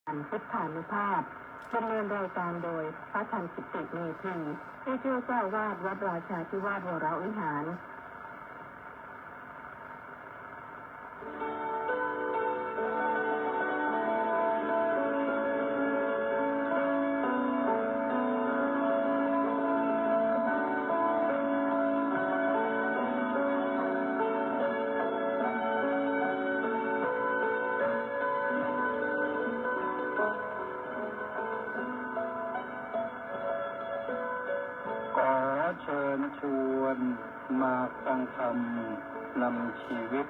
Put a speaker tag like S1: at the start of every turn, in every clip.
S1: พุทธานุภาพดำเนินรายการโดยพระทันกิติเมธีผู้ช่วยเจ้าวาดวัดราชาธิวาสวรวิหาร
S2: เชิญชวนมาฟังธรรมนำชีวิต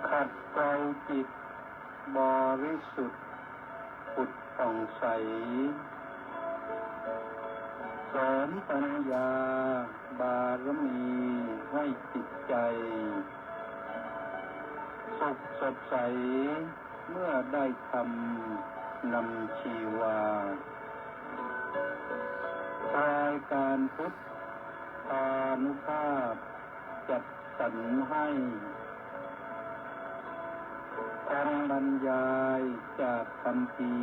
S2: ขัดเกลาจิตบริสุทธิ์ผุดผ่องใสเสริมปัญญาบารมีให้จิตใจสุขสดใสเมื่อได้ทำนำชีวารายการพุทธานุภาพจัดสรรให้คำบรรยายจากคำพี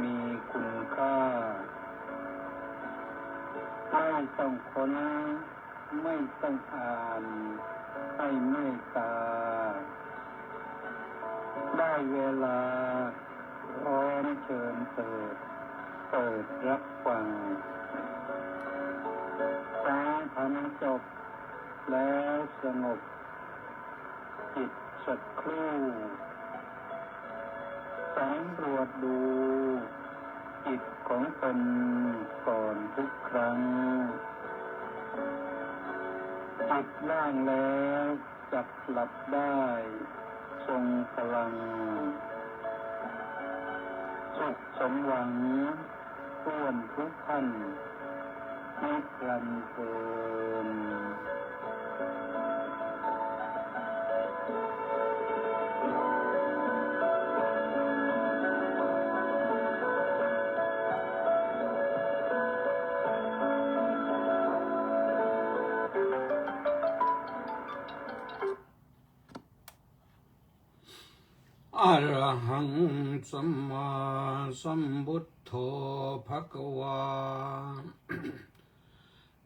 S2: มีคุณค่าไม่ต้องค้นไม่ต้องอ่านให้เมตตาได้เวลาพร้อมเชิญเปิดรับฟังฟังธรรมจบแล้วสงบจิตสักครู่สำรวจดูจิตของตนก่อนทุกครั้งจิตว่างแล้วจักหลับได้ทรงพลังสุขสมหวังท่วนทุกท่านนิรันดร์เทิน
S3: อะระหังสัมมาสัมพุทโธภควา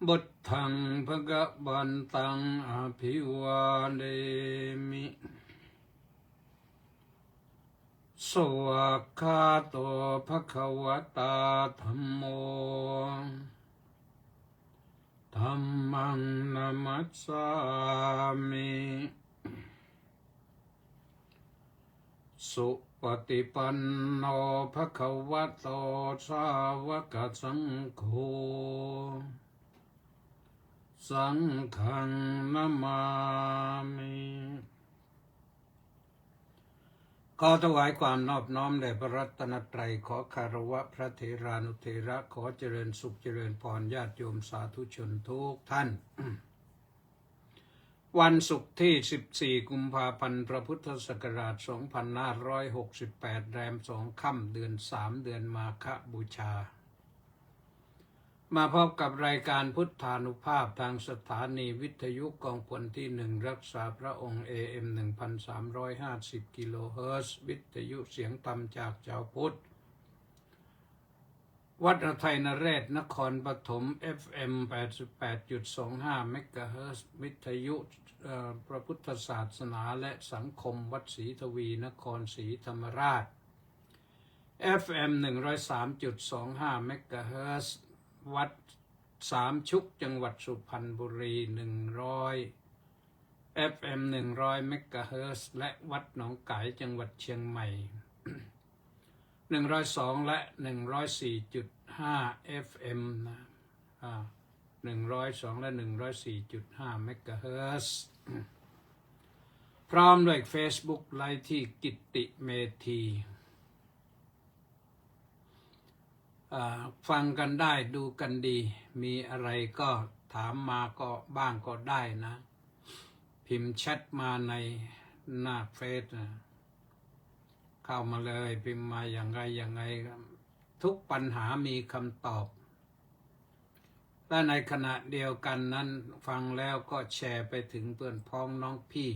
S3: บุตถังภะคะวันตังอภิวาเทมิสวากขาโตภะคะวะตาธัมโมธัมมังนะมัสสามิสุปฏิปันโนภะคะวะโตสาวกสังโฆสังฆังนะมามิขอถวายความนอบน้อมแด่พระรัตนตรัยขอคารวะพระเถรานุเถระขอเจริญสุขเจริญพรญาติโยมสาธุชนทุกท่าน วันศุกร์ที่ 14 กุมภาพันธ์ พระพุทธศักราช 2568 แรม 2 ค่ำเดือน 3 เดือนมาฆบูชามาพบกับรายการพุทธานุภาพทางสถานีวิทยุกองพลที่ 1 รักษาพระองค์ AM 1350 กิโลเฮิรตซ์วิทยุเสียงธรรมจากชาวพุทธวัดไทยนเรศนครปฐม FM 88.25 เมกะเฮิรตซ์วิทยุพระพุทธศาสนาและสังคมวัดศรีทวีนครศรีธรรมราช FM 103.25 เมกะเฮิรตซ์วัดสามชุกจังหวัดสุพรรณบุรี100 FM 100 เมกะเฮิรตซ์และวัดหนองไก่จังหวัดเชียงใหม่102 และ 104.5 FM นะ102 และ 104.5 เมกะเฮิรตซ์พร้อมด้วย Facebook ไลฟ์ที่กิตติเมธีฟังกันได้ดูกันดีมีอะไรก็ถามมาก็บ้างก็ได้นะพิมพ์แชทมาในหน้าเฟซนะเข้ามาเลยพิมพ์มาอย่างไรทุกปัญหามีคำตอบและในขณะเดียวกันนั้นฟังแล้วก็แชร์ไปถึงเพื่อนพ้องน้องพี่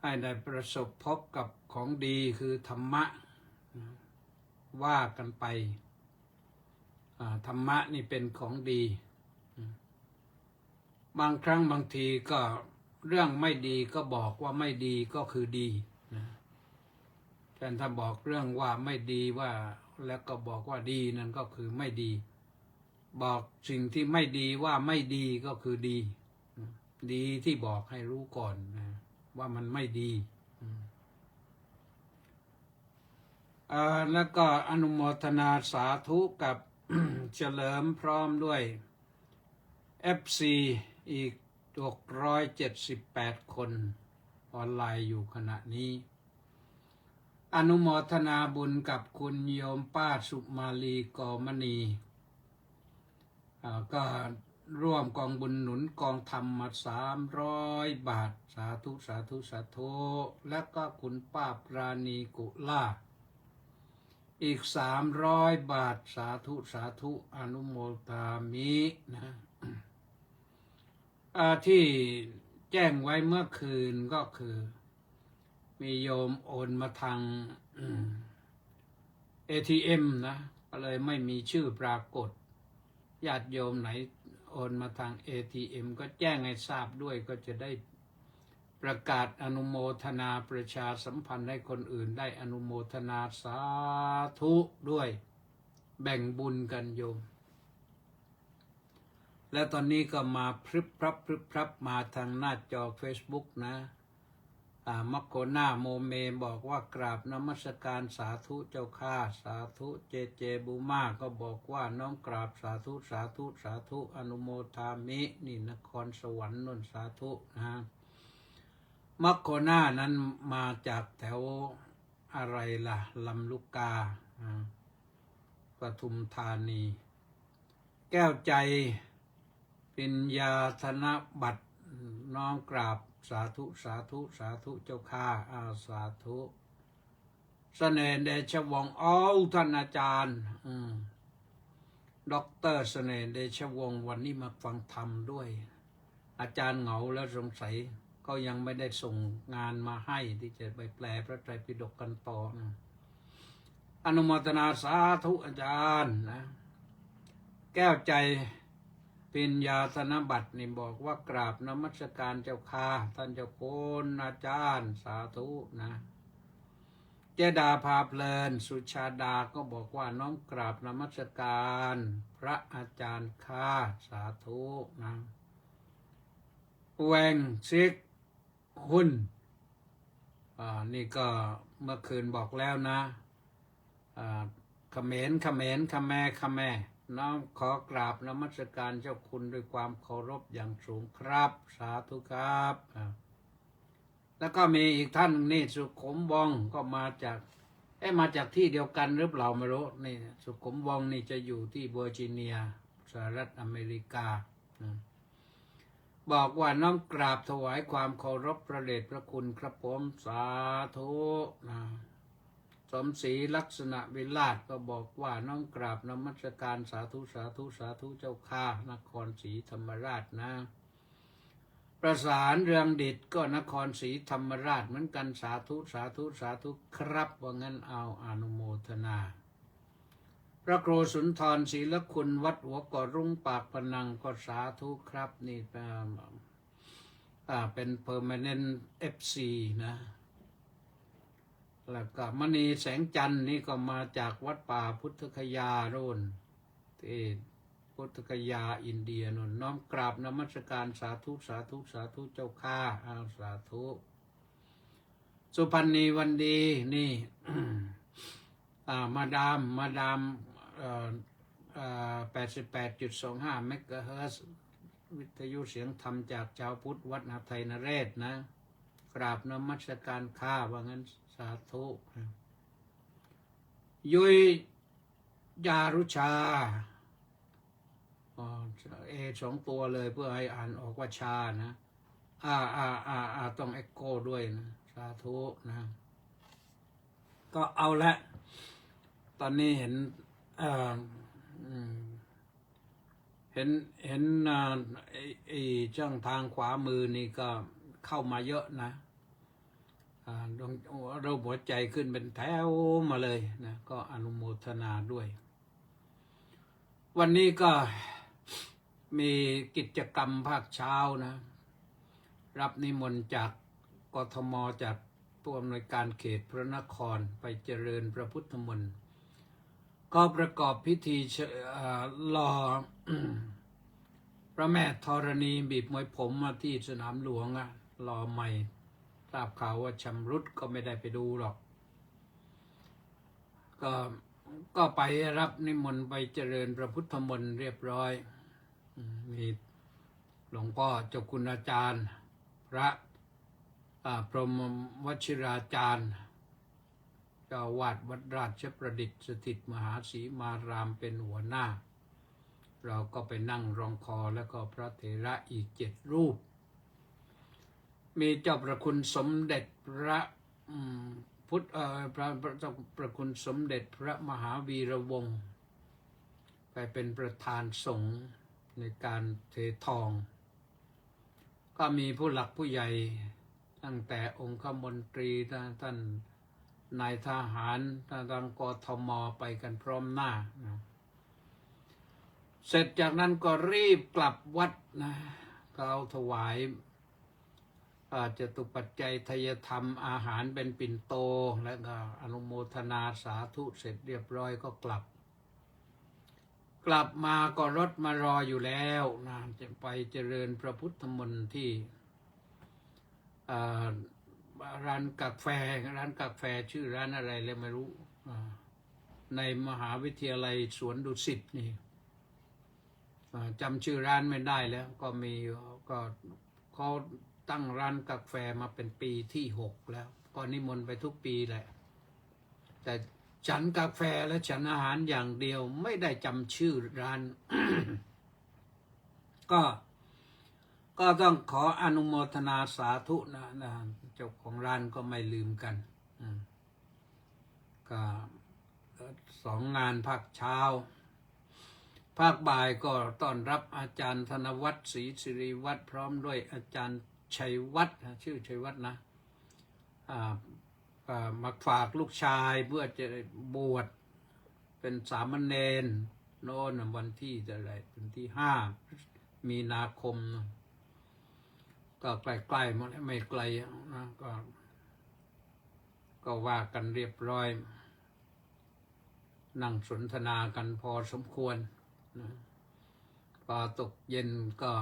S3: ให้ได้ประสบพบกับของดีคือธรรมะว่ากันไปธรรมะนี่เป็นของดีบางครั้งบางทีก็เรื่องไม่ดีก็บอกว่าไม่ดีก็คือดีนะแต่ถ้าบอกเรื่องว่าไม่ดีว่าแล้วก็บอกว่าดีนั่นก็คือไม่ดีบอกสิ่งที่ไม่ดีว่าไม่ดีก็คือดีดีที่บอกให้รู้ก่อนนะว่ามันไม่ดีแล้วก็อนุโมทนาสาธุกับ เฉลิมพร้อมด้วย FC อีก678 คนออนไลน์อยู่ขณะนี้อนุโมทนาบุญกับคุณโยมป้าสุมาลีกอมณีก็ร่วมกองบุญหนุนกองธรรมมา300 บาทสาธุสาธุสาธุและก็คุณป้าปราณีกุล่าอีก300 บาทสาธุสาธุอนุโมทามินะที่แจ้งไว้เมื่อคืนก็คือมีโยมโอนมาทางATM นะก็เลยไม่มีชื่อปรากฏญาติโยมไหนโอนมาทาง ATM ก็แจ้งให้ทราบด้วยก็จะได้ประกาศอนุโมทนาประชาสัมพันธ์ให้คนอื่นได้อนุโมทนาสาธุด้วยแบ่งบุญกันโยมและตอนนี้ก็มาพรึบพรับมาทางหน้าจอ Facebook นะมัคโคนาโมเมบอกว่ากราบนมัสการสาธุเจ้าข้าสาธุเจบูมาก็บอกว่าน้อมกราบสาธุสาธุสาธุอนุโมทามินี่นครสวรรค์นนสาธุนะมัคโคนานั้นมาจากแถวอะไรล่ะลำลูกกาปทุมธานีแก้วใจปิญญาธนบัตรน้อมกราบสาธุสาธุสาธุเจ้าข้าสาธุเสน่ห์เดชวงศ์ท่านอาจารย์ด็อกเตอร์เสน่ห์เดชวงศ์วันนี้มาฟังธรรมด้วยอาจารย์เหงาแล้วสงสัยก็ยังไม่ได้ส่งงานมาให้ที่จะไปแปลพระไตรปิฎกกันต่ออนุโมทนาสาธุอาจารย์นะแก้วใจปิญญาธนบัตรนี่บอกว่ากราบนมัสการเจ้าข้าท่านเจ้าคุณอาจารย์สาธุนะเจดาพาเพลินสุชาดาก็บอกว่าน้อมกราบนมัสการพระอาจารย์ข้าสาธุนะแวงซิกหุ่นนี่ก็เมื่อคืนบอกแล้วนะเขมรขแม่น้อมขอกราบนมัสการเจ้าคุณด้วยความเคารพอย่างสูงครับสาธุครับแล้วก็มีอีกท่านนี่สุขุมวงศ์ก็มาจากที่เดียวกันหรือเปล่าไม่รู้นี่สุขุมวงศ์นี่จะอยู่ที่เวอร์จิเนียสหรัฐอเมริกาบอกว่าน้อมกราบถวายความเคารพพระเดชพระคุณครับผมสาธุสมศรีลักษณะวิราชก็บอกว่าน้อมกราบนมัสการสาธุสาธุสาธุเจ้าข้านครศรีธรรมราชนะประสานเรืองดิษฐ์ก็นครศรีธรรมราชเหมือนกันสาธุสาธุสาธุครับว่างั้นเอาอนุโมทนาพระครูสุนทรศรีละคุณวัดหัวก่อรุ่งปากพนังก็สาธุครับนี่เป็น permanent FC นะแล้วก็มณีแสงจันทร์นี่ก็มาจากวัดป่าพุทธคยาโน่นที่พุทธคยาอินเดียโน่นน้อมกราบนมัสการสาธุสาธุสาธุเจ้าข้าสาธุสุพรรณีวันดีนี่ มาดาม88.25 เมกะเฮิรตซ์วิทยุเสียงธรรมจากชาวพุทธวัดนาไทยนเรศนะกราบนมัสการข้าว่างั้นสาธุยุยยารุชา2 ตัวเลยเพื่อให้อ่านออกว่าชานะต้องเอ็กโก้ด้วยนะสาธุนะก็เอาละตอนนี้เห็นช่องทางขวามือนี่ก็เข้ามาเยอะนะ รูปหัวใจขึ้นเป็นแถวมาเลยนะก็อนุโมทนาด้วย วันนี้ก็มีกิจกรรมภาคเช้านะรับนิมนต์จากกทมจากผู้อำนวยการเขตพระนครไปเจริญพระพุทธมนต์ก็ประกอบพิธีรอ พระแม่ธรณีบีบมวยผมมาที่สนามหลวงรอใหม่ทราบข่าวว่าชำรุดก็ไม่ได้ไปดูหรอกก็ไปรับนิมนต์ไปเจริญพระพุทธมนต์เรียบร้อยมีหลวงพ่อเจ้าคุณอาจารย์พระพรหมวชิราจารย์เจ้าวาดวัดราชประดิษฐ์สถิตมหาสีมารามเป็นหัวหน้าเราก็ไปนั่งรองคอแล้วก็พระเถระอีก7 รูปมีเจ้าประคุณสมเด็จพระพระเจ้าประคุณสมเด็จพระมหาวีระวงศ์ไปเป็นประธานสงฆ์ในการเททองก็มีผู้หลักผู้ใหญ่ตั้งแต่องคมนตรีท่านนายทหารทางกทมไปกันพร้อมหน้านะเสร็จจากนั้นก็รีบกลับวัดนะก็เอาถวายจตุปัจจัยทายธรรมอาหารเป็นปิ่นโตแล้วก็อนุโมทนาสาธุเสร็จเรียบร้อยก็กลับมาก็รถมารออยู่แล้วนะจะไปเจริญพระพุทธมนต์ที่ร้านกาแฟชื่อร้านอะไรเลยไม่รู้ในมหาวิทยาลัยสวนดุสิตนี่จำชื่อร้านไม่ได้แล้วก็เขาตั้งร้านกาแฟมาเป็นปีที่6แล้วก็นิมนต์ไปทุกปีแหละแต่ฉันกาแฟและฉันอาหารอย่างเดียวไม่ได้จำชื่อร้าน ก็ต้องขออนุโมทนาสาธุนะเจ้าของร้านก็ไม่ลืมกันก็2 งานภาคเช้าภาคบ่ายก็ต้อนรับอาจารย์ธนวัฒน์ศรีสิริวัฒน์พร้อมด้วยอาจารย์ชัยวัฒน์ชื่อชัยวัฒน์นะมาฝากลูกชายเพื่อจะบวชเป็นสามเณรโน่นวันที่วันที่5 มีนาคมก็ใกล้ๆมันไม่ไกลนะก็ว่ากันเรียบร้อยนั่งสนทนากันพอสมควรนะพอตกเย็นก็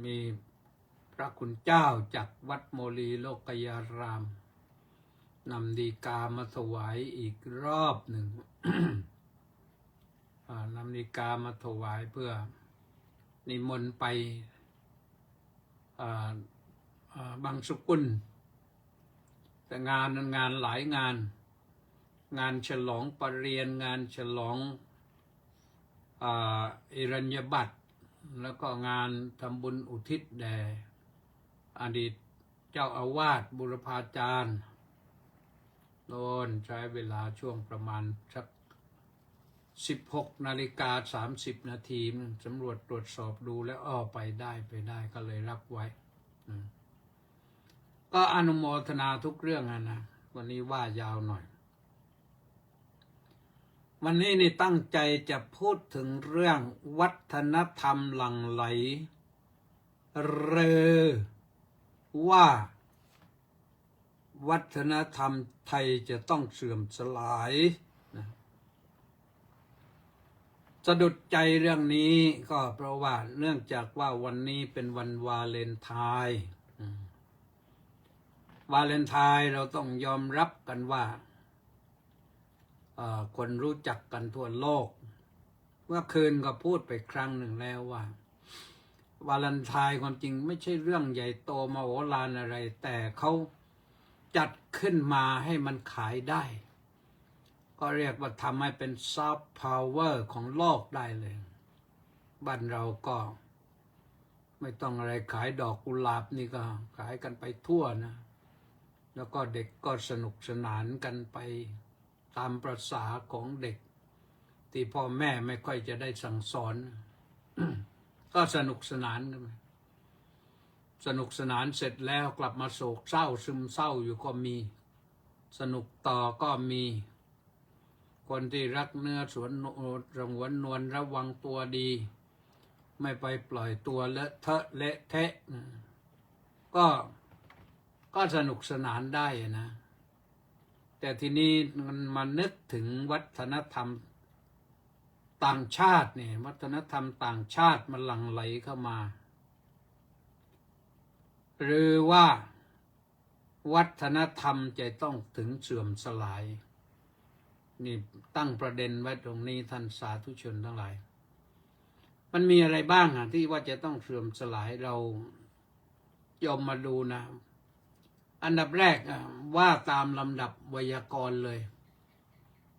S3: มีพระคุณเจ้าจากวัดโมลีโลกยารามนำดีกามาถวายอีกรอบหนึ่ง นำดีกามาถวายเพื่อนิมนต์ไปบางสุกุลแต่งานนั้นงานหลายงานฉลองปรริญญางานฉลองอิรัญญบัตรแล้วก็งานทำบุญอุทิศแด่อดีตเจ้าอาวาสบุรพาจารย์โน่นใช้เวลาช่วงประมาณสัก16:30 นาทีสำรวจตรวจสอบดูแล้วไปได้ก็เลยรับไว้ก็อนุโมทนาทุกเรื่องนะวันนี้ว่ายาวหน่อยวันนี้นี่ตั้งใจจะพูดถึงเรื่องวัฒนธรรมหลั่งไหลว่าวัฒนธรรมไทยจะต้องเสื่อมสลายนะสะดุดใจเรื่องนี้ก็เพราะว่าเนื่องจากว่าวันนี้เป็นวันวาเลนไทน์วาเลนไทน์เราต้องยอมรับกันว่าคนรู้จักกันทั่วโลกเมื่อคืนก็พูดไปครั้งหนึ่งแล้วว่าวาเลนไทน์ความจริงไม่ใช่เรื่องใหญ่โตมโหฬารอะไรแต่เขาจัดขึ้นมาให้มันขายได้ก็เรียกว่าทำให้เป็นซอฟต์พาวเวอร์ของโลกได้เลยบ้านเราก็ไม่ต้องอะไรขายดอกกุหลาบนี่ก็ขายกันไปทั่วนะแล้วก็เด็กก็สนุกสนานกันไปตามประสาของเด็กที่พ่อแม่ไม่ค่อยจะได้สั่งสอน ก็สนุกสนานกัน สนุกสนานเสร็จแล้วกลับมาโศกเศร้าซึมเศร้าอยู่ก็มีสนุกต่อก็มีคนที่รักเนื้อสวนสงวนนวลระวังตัวดีไม่ไปปล่อยตัวเลอะเทอะเละเทะก็สนุกสนานได้นะแต่ทีนี้มันนึกถึงวัฒนธรรมต่างชาติเนี่ยวัฒนธรรมต่างชาติมันหลั่งไหลเข้ามาหรือว่าวัฒนธรรมจะต้องถึงเสื่อมสลายนี่ตั้งประเด็นไว้ตรงนี้ท่านสาธุชนทั้งหลายมันมีอะไรบ้างที่ว่าจะต้องเสื่อมสลายเรายอมมาดูนะอันดับแรกว่าตามลำดับไวยากรณ์เลย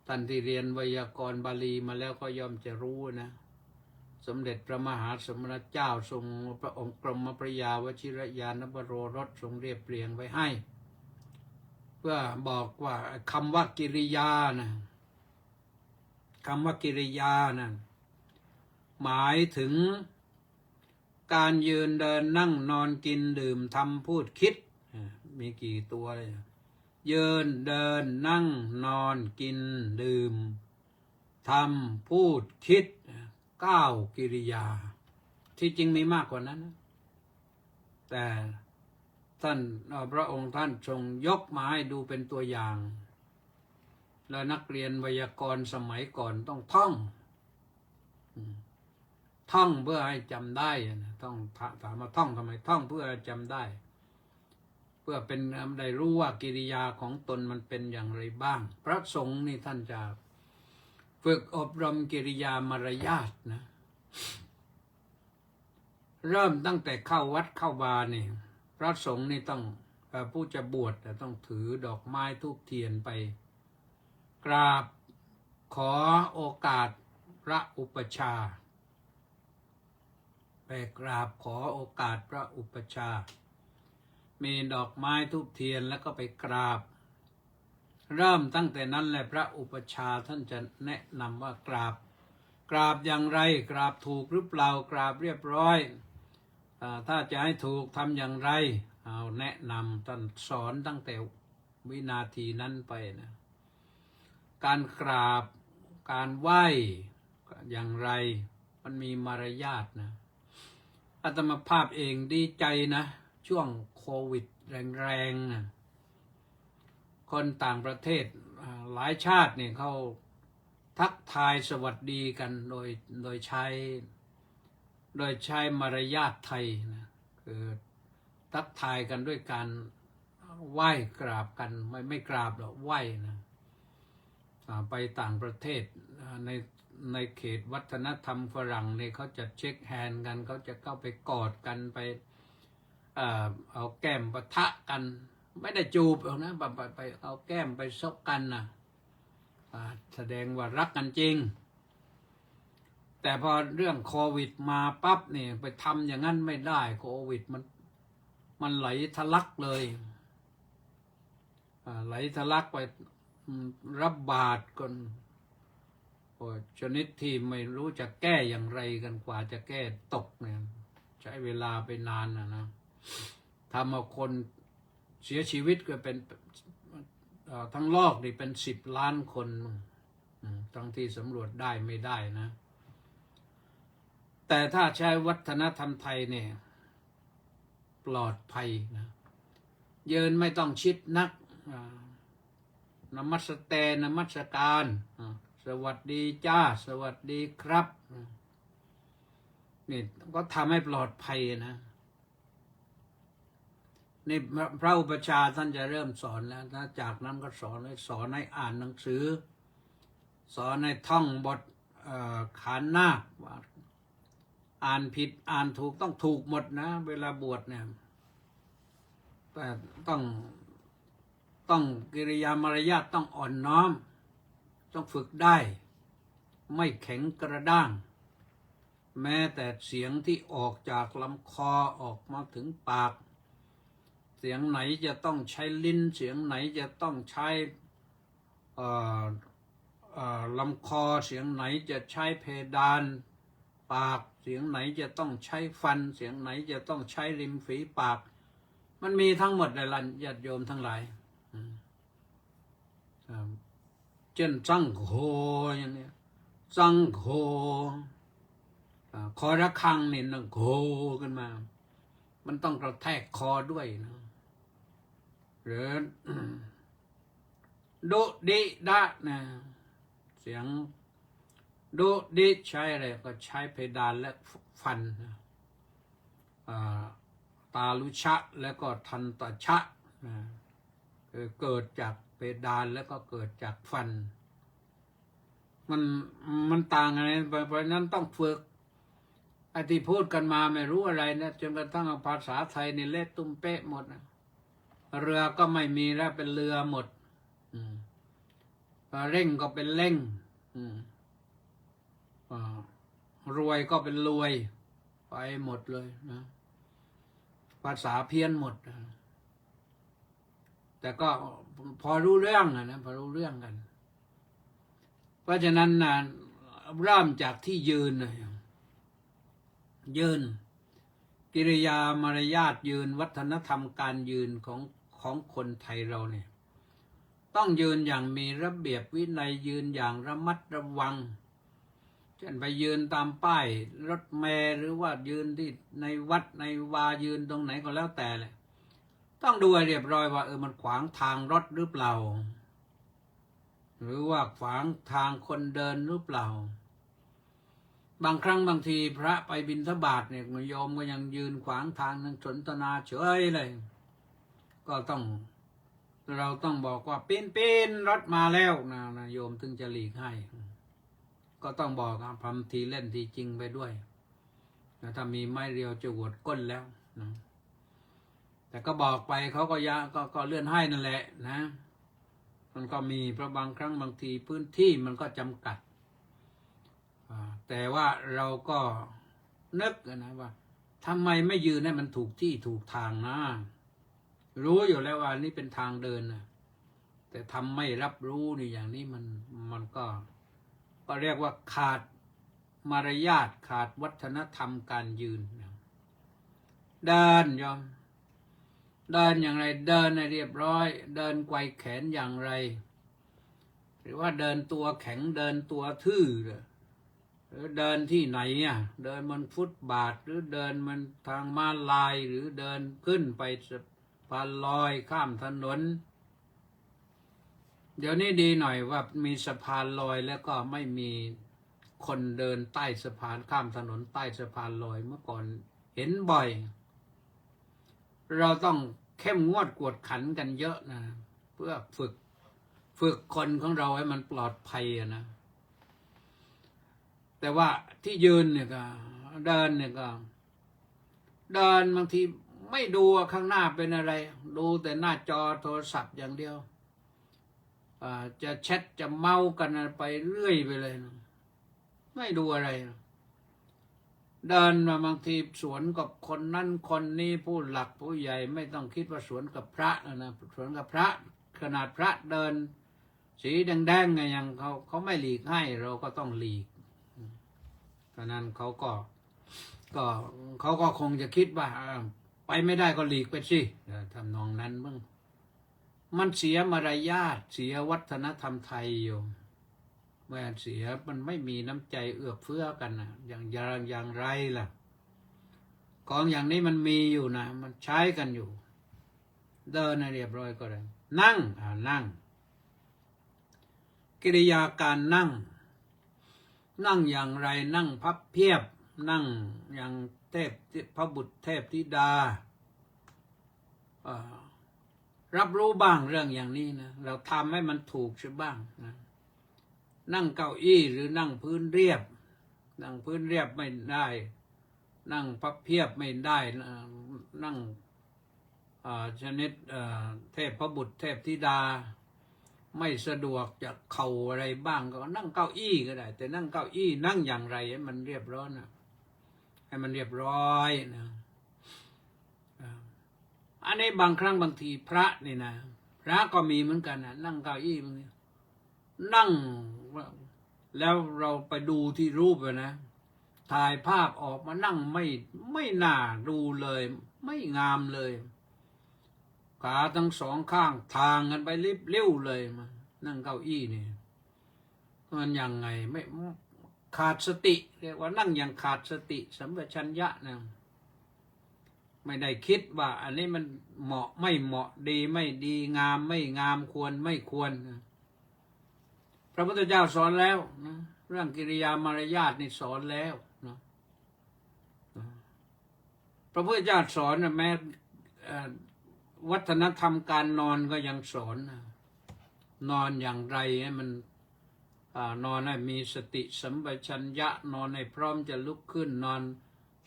S3: ท่านที่เรียนไวยากรณ์บาลีมาแล้วก็ย่อมจะรู้นะสมเด็จพระมหาสมณเจ้าทรงพระองค์กรมพระยาวชิรยานบโรรสทรงเรียบเรียงไว้ให้เพื่อบอกว่าคำว่ากิริยานะคำว่ากิริยานะหมายถึงการยืนเดินนั่งนอนกินดื่มทำพูดคิดมีกี่ตัวเลยยืนเดินนั่งนอนกินดื่มทำพูดคิด9 กิริยาที่จริงมีมากกว่านั้นนะแต่ท่านพระองค์ท่านทรงยกมาให้ดูเป็นตัวอย่างแล้วนักเรียนไวยากรณ์สมัยก่อนต้องท่องเพื่อให้จำได้ต้องถามมาท่องทำไมท่องเพื่อจำได้เพื่อเป็นได้รู้ว่ากิริยาของตนมันเป็นอย่างไรบ้างพระสงฆ์นี่ท่านจะฝึกอบรมกิริยามารยาทนะเริ่มตั้งแต่เข้าวัดเข้าบาเนี่ยพระสงฆ์นี่ต้องผู้จะบวชต้องถือดอกไม้ธูปเทียนไปกราบขอโอกาสพระอุปชฌาย์ไปกราบขอโอกาสพระอุปชฌาย์มีดอกไม้ธูปเทียนแล้วก็ไปกราบเริ่มตั้งแต่นั้นแหละพระอุปชฌาย์ท่านจะแนะนำว่ากราบอย่างไรกราบถูกหรือเปล่ากราบเรียบร้อยถ้าจะให้ถูกทำอย่างไรเอาแนะนำท่านสอนตั้งแต่วินาทีนั้นไปนะการกราบการไหว้อย่างไรมันมีมารยาทนะอาตมาภาพเองดีใจนะช่วงโควิดแรงๆนะคนต่างประเทศหลายชาติเนี่ยเขาทักทายสวัสดีกันโดยใช้มารยาทไทยนะคือทักทายกันด้วยการไหว้กราบกันไม่กราบหรอกไหว้นะไปต่างประเทศในเขตวัฒนธรรมฝรั่งเนี่ยเขาจะเช็คแฮนด์กันเขาจะเข้าไปกอดกันไปเอาแก้มปะทะกันไม่ได้จูบหรอกนะไปเอาแก้มไปซกกันนะแสดงว่ารักกันจริงแต่พอเรื่องโควิดมาปั๊บเนี่ยไปทำอย่างนั้นไม่ได้โควิดมันไหลทะลักเลยไหลทะลักไปรับบาดกันชนิดที่ไม่รู้จะแก้อย่างไรกันกว่าจะแก้ตกเนี่ยใช้เวลาไปนานนะทำเอาคนเสียชีวิตก็เป็นทั้งโลกนี่เป็น10 ล้านคนทั้งที่สำรวจได้ไม่ได้นะแต่ถ้าใช้วัฒนธรรมไทยเนี่ยปลอดภัยนะยืนไม่ต้องชิดนักนมัสเตนมัสการสวัสดีจ้าสวัสดีครับนี่ก็ทำให้ปลอดภัยนะนี่พระอุปชฌาย์ท่านจะเริ่มสอนแล้วนะจากนั้นก็สอนให้อ่านหนังสือสอนให้ท่องบทขานนาคว่าอ่านผิดอ่านถูกต้องถูกหมดนะเวลาบวชเนี่ยแต่ต้องกิริยามารยาทต้องอ่อนน้อมต้องฝึกได้ไม่แข็งกระด้างแม้แต่เสียงที่ออกจากลำคอออกมาถึงปากเสียงไหนจะต้องใช้ลิ้นเสียงไหนจะต้องใช้ลำคอเสียงไหนจะใช้เพดาน ปากเสียงไหนจะต้องใช้ฟันเสียงไหนจะต้องใช้ริมฝีปากมันมีทั้งหมดเลยล่ะญาติโยมทั้งหลายเช่นจังโฆอย่างนี้จังโฆคอระฆังเนี่ยนะโฆขึ้นมามันต้องกระแทกคอด้วยนะหรือดุดิดะนะเสียงดุดิใช้อะไรก็ใช้เพดานและฟันนะตาลุชะแล้วก็ทันตชะนะเกิดจากเพดานแล้วก็เกิดจากฟันมันต่างกันเพราะนั้นต้องฝึกไอ้ที่พูดกันมาไม่รู้อะไรนะจนกระทั่งภาษาไทยนี่เละตุ้มเป๊ะหมดนะเรือก็ไม่มีแล้วเป็นเรือหมดเร่งก็เป็นเร่งรวยก็เป็นรวยไปหมดเลยนะภาษาเพี้ยนหมดนะแต่ก็พอรู้เรื่องนะพอรู้เรื่องกันเพราะฉะนั้นนะเริ่มจากที่ยืนเลยยืนกิริยามารยาทยืนวัฒนธรรมการยืนของคนไทยเราเนี่ยต้องยืนอย่างมีระเบียบวินัยยืนอย่างระมัดระวังเช่นไปยืนตามป้ายรถเมล์หรือว่ายืนที่ในวัดในวายืนตรงไหนก็แล้วแต่เลยต้องดูให้เรียบร้อยว่ามันขวางทางรถหรือเปล่าหรือว่าขวางทางคนเดินหรือเปล่าบางครั้งบางทีพระไปบิณฑบาตเนี่ยโยมก็ยังยืนขวางทางนั่งสนทนาเฉยเลยก็เราต้องบอกว่าปีนรถมาแล้วนะโยมถึงจะหลีกให้ก็ต้องบอกทำทีเล่นทีจริงไปด้วยถ้ามีไม้เรียวจะหวดก้นแล้วนะแต่ก็บอกไปเขาก็ก็เลื่อนให้นั่นแหละนะมันก็มีเพราะบางครั้งบางทีพื้นที่มันก็จำกัดแต่ว่าเราก็นึกนะว่าทำไมไม่ยืนให้มันถูกที่ถูกทางนะรู้อยู่แล้วว่านี่เป็นทางเดินนะแต่ทำไม่รับรู้นี่อย่างนี้มันก็เรียกว่าขาดมารยาทขาดวัฒนธรรมการยืนเดินยอมเดินอย่างไรเดินให้เรียบร้อยเดินไกวแขนอย่างไรหรือว่าเดินตัวแข็งเดินตัวทื่อหรือเดินที่ไหนเดินบนฟุตบาทหรือเดินมันทางม้าลายหรือเดินขึ้นไปสะพานลอยข้ามถนนเดี๋ยวนี้ดีหน่อยว่ามีสะพานลอยแล้วก็ไม่มีคนเดินใต้สะพานข้ามถนนใต้สะพานลอยเมื่อก่อนเห็นบ่อยเราต้องเข้มงวดกวดขันกันเยอะนะเพื่อฝึกคนของเราให้มันปลอดภัยนะแต่ว่าที่ยืนเนี่ยก็เดินเนี่ยก็เดินบางทีไม่ดูข้างหน้าเป็นอะไรดูแต่หน้าจอโทรศัพท์อย่างเดียวจะแชทจะเมากันไปเรื่อยไปเลยนะไม่ดูอะไรนะเดินมาบางทีสวนกับคนนั้นคนนี้ผู้หลักผู้ใหญ่ไม่ต้องคิดว่าสวนกับพระนะสวนกับพระขนาดพระเดินสีแดงๆไงยังเขาไม่หลีกให้เราก็ต้องหลีกเพราะนั้นเขาก็คงจะคิดว่าไปไม่ได้ก็หลีกไปสิทำนองนั้นบ้างมันเสียมารยาทเสียวัฒนธรรมไทยอยู่เมื่อเสียมันไม่มีน้ำใจเอื้อเฟื้อกันนะอย่างไรล่ะของอย่างนี้มันมีอยู่นะมันใช้กันอยู่เดินให้เรียบร้อยก็ได้นั่งนั่งกิริยาการนั่งอย่างไรนั่งพับเพียบนั่งอย่างพระบุตรเทพธิดารับรู้บ้างเรื่องอย่างนี้นะเราทำให้มันถูกใช่บ้างนะนั่งเก้าอี้หรือนั่งพื้นเรียบนั่งพื้นเรียบไม่ได้นั่งพับเพียบไม่ได้นั่งชนิดเทพบุตรเทพธิดาไม่สะดวกจะเข่าอะไรบ้างก็นั่งเก้าอี้ก็ได้แต่นั่งเก้าอี้นั่งอย่างไรให้มันเรียบร้อยนะให้มันเรียบร้อยนะอันนี้บางครั้งบางทีพระนี่นะพระก็มีเหมือนกันนะนั่งเก้าอี้บางทีนั่งแล้วเราไปดูที่รูปนะ ถ่ายภาพออกมานั่งไม่น่าดูเลย ไม่งามเลยขาทั้งสองข้างทางกันไปริบเลี้ยวเลยมานั่งเก้าอี้นี่มันยังไงไม่ขาดสติเรียกว่านั่งอย่างขาดสติสัมปชัญญะนะไม่ได้คิดว่าอันนี้มันเหมาะไม่เหมาะดีไม่ดีงามไม่งามควรไม่ควรพระพุทธเจ้าสอนแล้วนะเรื่องกิริยามารยาทนี่สอนแล้วนะพระพุทธเจ้าสอนนะแม้วัฒนธรรมการนอนก็ยังสอนนะนอนอย่างไรให้มันนอนให้มีสติสัมปชัญญะนอนให้พร้อมจะลุกขึ้นนอน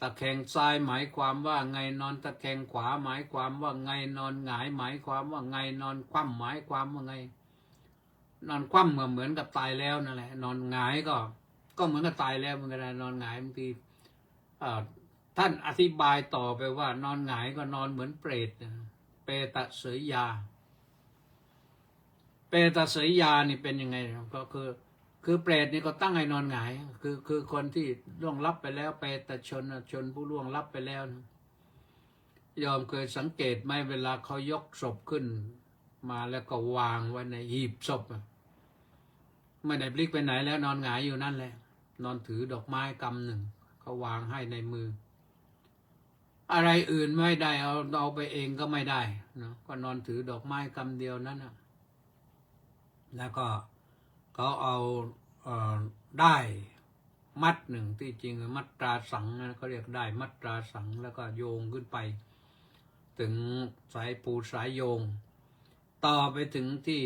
S3: ตะแคงซ้ายหมายความว่าไงนอนตะแคงขวาหมายความว่าไงนอนหงายหมายความว่าไงนอนคว่ำหมายความว่าไงนอนคว่ำก็เหมือนกับตายแล้วนั่นแหละนอนหงายก็เหมือนกับตายแล้วเหมือนกันนอนหงายบางทีท่านอธิบายต่อไปว่านอนหงายก็นอนเหมือนเปรตเปตเสยยาเปตเสยยานี่เป็นยังไงก็คือเปรตนี่ก็ตั้งให้นอนหงายคือคนที่ล่วงลับไปแล้วเปตชนผู้ล่วงลับไปแล้วนะยอมเคยสังเกตไหมเวลาเขายกศพขึ้นมาแล้วก็วางไว้ในหีบศพไม่ได้พลิกไปไหนแล้วนอนหงายอยู่นั่นแหละนอนถือดอกไม้กำหนึ่งเขาวางให้ในมืออะไรอื่นไม่ได้เอาไปเองก็ไม่ได้นะก็นอนถือดอกไม้กำเดียวนั้นนะแล้วก็เขาเอาได้มัดหนึ่งที่จริงมัดตราสังนะเขาเรียกได้มัดตราสังแล้วก็โยงขึ้นไปถึงสายปูสายโยงต่อไปถึงที่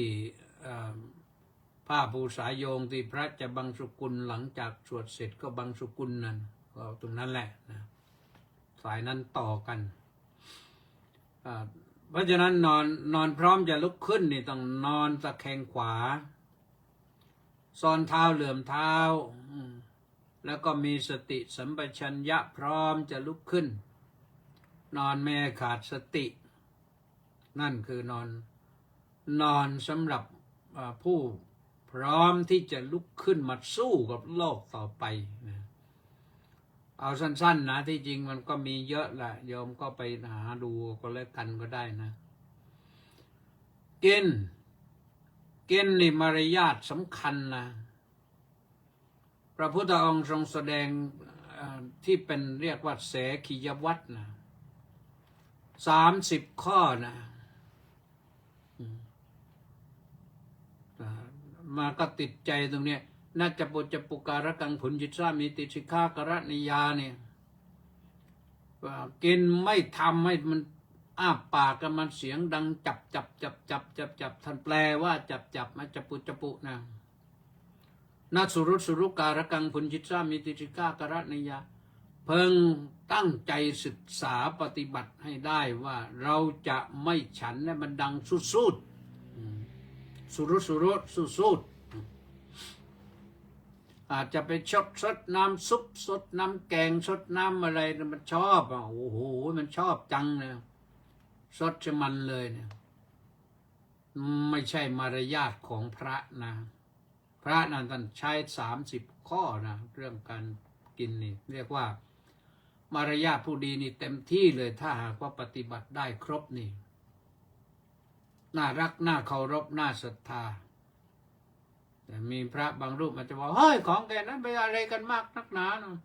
S3: ผ้าปูสายโยงที่พระจะบังสุกุลหลังจากสวดเสร็จก็บังสุกุลนั่นก็ตรงนั้นแหละนะสายนั้นต่อกันเพราะฉะนั้นนอนพร้อมจะลุกขึ้นนี่ต้องนอนตะแคงขวาซ้อนเท้าเหลื่อมเท้าแล้วก็มีสติสัมปชัญญะพร้อมจะลุกขึ้นนอนไม่ขาดสตินั่นคือนอนสำหรับผู้พร้อมที่จะลุกขึ้นมาสู้กับโลกต่อไปนะเอาสั้นๆนะที่จริงมันก็มีเยอะแหละโยมก็ไปหาดูก็แล้วกันก็ได้นะกินนี่มารยาทสำคัญนะพระพุทธองค์ทรงแสดงที่เป็นเรียกว่าเสขียวัตรนะ30 ข้อนะมาก็ติดใจตรงนี้น่าจะปุการะกังผลจิตสามีติสิกขากรณิยาเนี่ยกินไม่ทำให้มันอ้าปากกันมันเสียงดังจับท่านแปลว่าจับมาจับปุนะนาสุรุการะกังผลจิตสามีติสิกขากรณิยาเพิ่งตั้งใจศึกษาปฏิบัติให้ได้ว่าเราจะไม่ฉันให้มันดังสุดสุดอาจจะไปสดน้ำซุปสดน้ำแกงสดน้ำอะไรมันชอบโอ้โหมันชอบจังเลยสดจะมันเลยเนี่ยไม่ใช่มารยาทของพระนะพระนั้นท่านใช้30 ข้อนะเรื่องการกินนี่เรียกว่ามารยาทผู้ดีนี่เต็มที่เลยถ้าหากว่าปฏิบัติได้ครบนี่น่ารักน่าเคารพน่าศรัทธาแต่มีพระบางรูปอาจจะบอกเฮ้ยของแกนั้นไปอะไรกันมากนักหนาเนาะ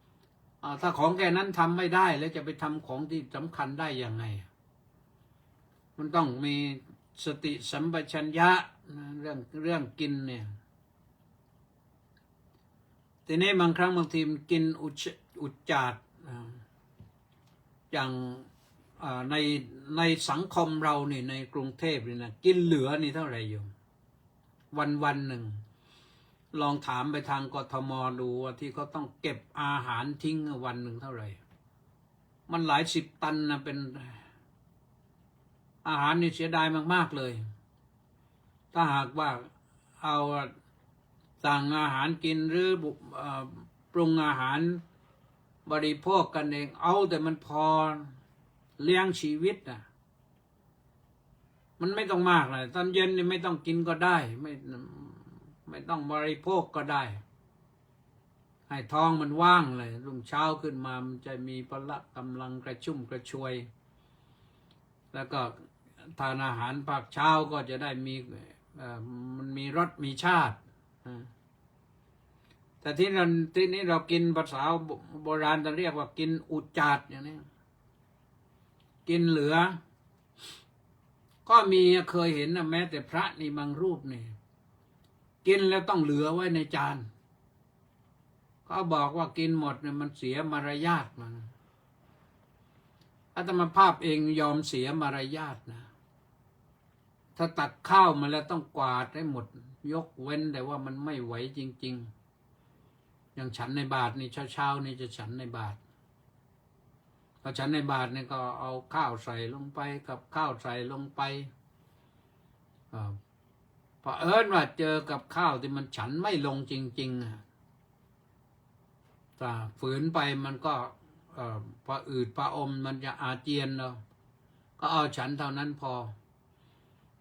S3: ถ้าของแกนั้นทำไม่ได้แล้วจะไปทำของที่สำคัญได้ยังไงมันต้องมีสติสัมปชัญญะเรื่องกินเนี่ยทีนี้บางครั้งบางทีมันกินอุจจาระอย่างในสังคมเรานี่ในกรุงเทพนี่นะกินเหลือนี่เท่าไหร่อยู่วันหนึ่งลองถามไปทางกทมดูว่าที่เขาต้องเก็บอาหารทิ้งวันหนึ่งเท่าไหร่มันหลาย10 ตันนะเป็นอาหารนี่เสียดายมากๆเลยถ้าหากว่าเอาสั่งอาหารกินหรือปรุงอาหารบริโภคกันเองเอาแต่มันพอเลี้ยงชีวิตนะมันไม่ต้องมากเลยตอนเย็นนี่ไม่ต้องกินก็ได้ไม่ต้องบริโภคก็ได้ ให้ท้องมันว่างเลยรุ่งเช้าขึ้นมามันจะมีพละกำลังกระชุ่มกระชวย แล้วก็ทานอาหารภาคเช้าก็จะได้มีมันมีรสมีชาติแต่ที่นี้เรากินภาษาโบราณจะเรียกว่ากินอุจจาระอย่างนี้กินเหลือก็มีเคยเห็นนะแม้แต่พระนี่บางรูปนี่กินแล้วต้องเหลือไว้ในจานเขาบอกว่ากินหมดเนี่ยมันเสียมารยาทมันอาตมาภาพเองยอมเสียมารยาทนะถ้าตักข้าวมาแล้วต้องกวาดให้หมดยกเว้นแต่ว่ามันไม่ไหวจริงๆอย่างฉันในบาตรนี่เช้าๆนี่จะฉันในบาตรพอฉันในบาตรนี่ก็เอาข้าวใส่ลงไปกับข้าวใส่ลงไปพอว่าเจอกับข้าวที่มันฉันไม่ลงจริงๆถ้าฝืนไปมันก็พออืดพออมมันจะอาเจียนเนาะก็เอาฉันเท่านั้นพอ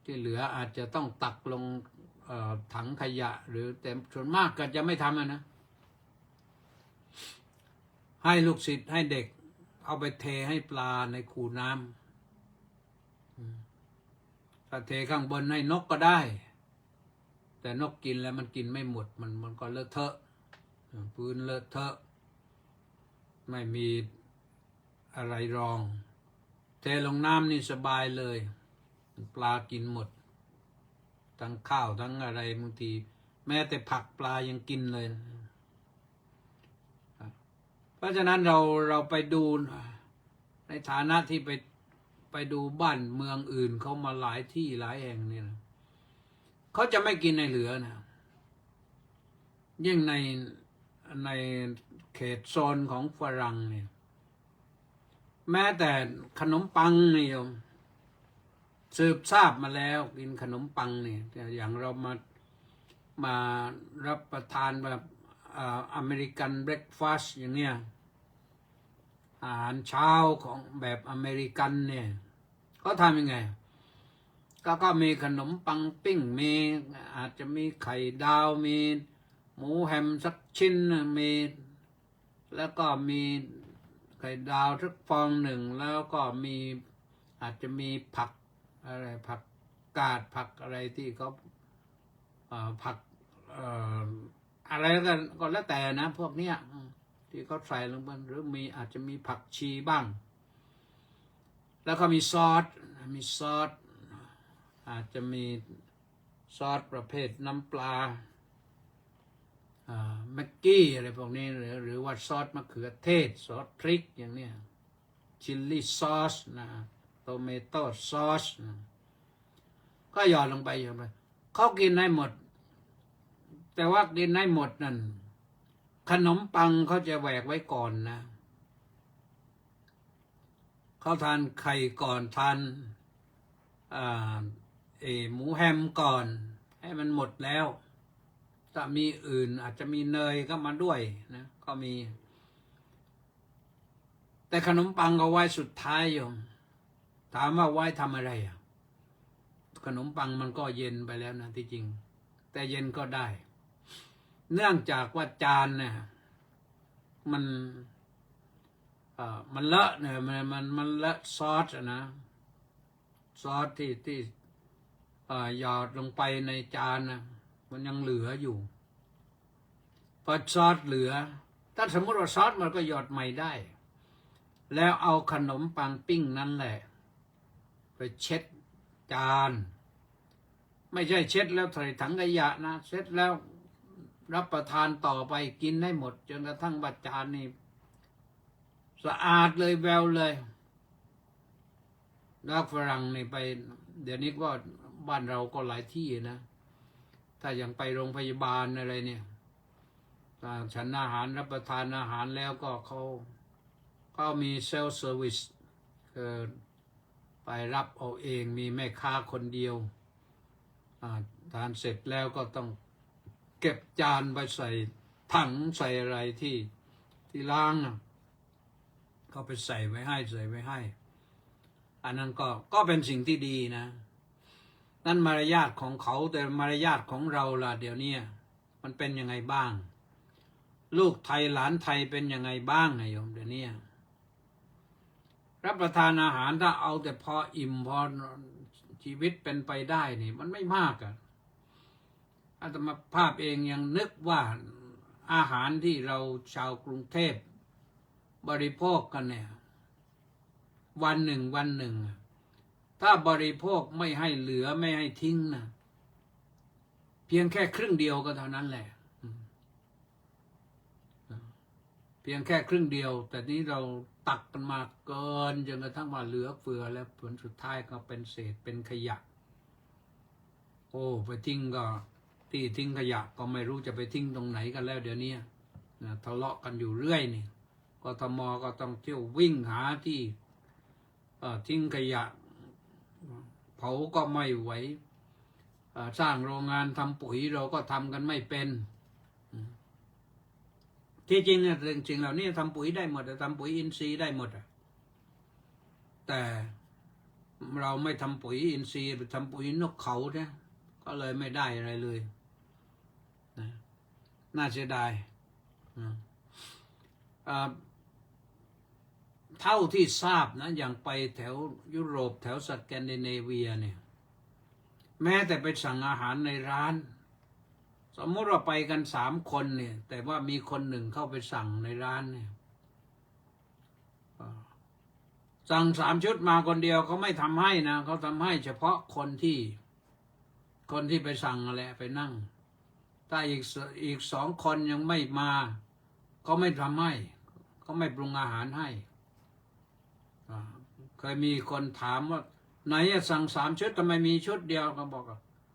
S3: ที่เหลืออาจจะต้องตักลงถังขยะหรือแต่ส่วนมากก็จะไม่ทำนะให้ลูกศิษย์ให้เด็กเอาไปเทให้ปลาในคูน้ำถ้าเทข้างบนให้นกก็ได้แต่นกกินแล้วมันกินไม่หมดมันก็เลอะเทอะพื้นเลอะเทอะไม่มีอะไรรองเทลงน้ำนี่สบายเลยปลากินหมดทั้งข้าวทั้งอะไรบางทีแม้แต่ผักปลายังกินเลยเพราะฉะนั้นเราไปดูในฐานะที่ไปดูบ้านเมืองอื่นเขามาหลายที่หลายแห่งนี่นะเขาจะไม่กินในเหลือนะยิ่งในเขตโซนของฝรั่งเนี่ยแม้แต่ขนมปังนี่โยมสืบทราบมาแล้วกินขนมปังเนี่ยอย่างเรามารับประทานแบบอเมริกันเบรคฟาสต์อย่างเนี้ยอาหารเช้าของแบบอเมริกันเนี่ยเขาทำยังไงก็มีขนมปังปิ้งมีอาจจะมีไข่ดาวมีหมูแฮมสักชิ้นมีแล้วก็มีไข่ดาวสักฟองหนึ่งแล้วก็มีอาจจะมีผักอะไรผักกาดผักอะไรที่เขาผักอะไรก็แล้วแต่นะพวกเนี้ยที่เขาใส่ลงไปหรืออาจจะมีผักชีบ้างแล้วก็มีซอสอาจจะมีซอสประเภทน้ำปลาแม็กกี้อะไรพวกนี้หรือว่าซอสมะเขือเทศซอสพริกอย่างเนี้ยชิลลี่ซอสนะโตเมโต้ซอสก็หยอดลงไปเขากินให้หมดแต่ว่ากินให้หมดนั่นขนมปังเขาจะแหวกไว้ก่อนนะเขาทานไข่ก่อนทานหมูแฮมก่อนให้มันหมดแล้วถ้ามีอื่นอาจจะมีเนยก็มาด้วยนะก็มีแต่ขนมปังก็ไว้สุดท้ายโยมถามว่าไว้ทำอะไรขนมปังมันก็เย็นไปแล้วนะที่จริงแต่เย็นก็ได้เนื่องจากว่าจานเนี่ยมันเลอะเนี่ยมันเลอะซอสนะซอสที่หยอดลงไปในจานนะมันยังเหลืออยู่พอซอสเหลือถ้าสมมติว่าซอสมันก็หยอดใหม่ได้แล้วเอาขนมปังปิ้งนั่นแหละไปเช็ดจานไม่ใช่เช็ดแล้วใส่ถังขยะนะเช็ดแล้วรับประทานต่อไปกินให้หมดจนกระทั่งบัดจานนี่สะอาดเลยแววเลยแล้วฝรั่งนี่ไปเดี๋ยวนี้ก็บ้านเราก็หลายที่นะถ้าอย่างไปโรงพยาบาลอะไรเนี่ยฉันอาหารรับประทานอาหารแล้วก็เขามีเซลฟ์เซอร์วิสคือไปรับเอาเองมีแม่ค้าคนเดียวทานเสร็จแล้วก็ต้องเก็บจานไปใส่ถังใส่อะไรที่ล้างก็ไปใส่ไว้ให้อันนั้นก็เป็นสิ่งที่ดีนะนั่นมารยาทของเขาแต่มารยาทของเราล่ะเดี๋ยวนี้มันเป็นยังไงบ้าง ลูกไทยหลานไทยเป็นยังไงบ้างนะโยมเดี๋ยวนี้รับประทานอาหารถ้าเอาแต่พออิ่มพอชีวิตเป็นไปได้นี่มันไม่มากอะอาตมาภาพเองยังนึกว่าอาหารที่เราชาวกรุงเทพบริโภคกันเนี่ยวันหนึ่งถ้าบริโภคไม่ให้เหลือไม่ให้ทิ้งนะเพียงแค่ครึ่งเดียวก็เท่านั้นแหละเพียงแค่ครึ่งเดียวแต่นี้เราตักกันมาเกินจนกระทั่งว่าเหลือเฟือแล้วผลสุดท้ายก็เป็นเศษเป็นขยะโอ้ไปทิ้งก็ที่ทิ้งขยะก็ไม่รู้จะไปทิ้งตรงไหนกันแล้วเดี๋ยวนี้ทะเลาะกันอยู่เรื่อยนี่กทมก็ต้องเที่ยววิ่งหาที่ทิ้งขยะเผาก็ไม่ไหวสร้างโรงงานทำปุ๋ยเราก็ทำกันไม่เป็นที่จริงเนี่ยจริงๆเหล่านี้ทำปุ๋ยได้หมดทำปุ๋ยอินทรีย์ได้หมดแต่เราไม่ทำปุ๋ยอินทรีย์ไปทำปุ๋ยนกเขาเนี่ยก็เลยไม่ได้อะไรเลยนะน่าเสียดายเท่าที่ทราบนะอย่างไปแถวยุโรปแถวสแกนดิเนเวียเนี่ยแม้แต่ไปสั่งอาหารในร้านสมมติว่าไปกัน3 คนเนี่ยแต่ว่ามีคนหนึ่งเข้าไปสั่งในร้านเนี่ยสั่ง3 ชุดมาคนเดียวเขาไม่ทำให้นะเขาทำให้เฉพาะคนที่ไปสั่งอะไรไปนั่งถ้าอีก2 คนยังไม่มาเขาไม่ทำให้เขาไม่ปรุงอาหารให้เคยมีคนถามว่าไหนสั่ง3 ชุดทำไมมีชุดเดียวเขาบอก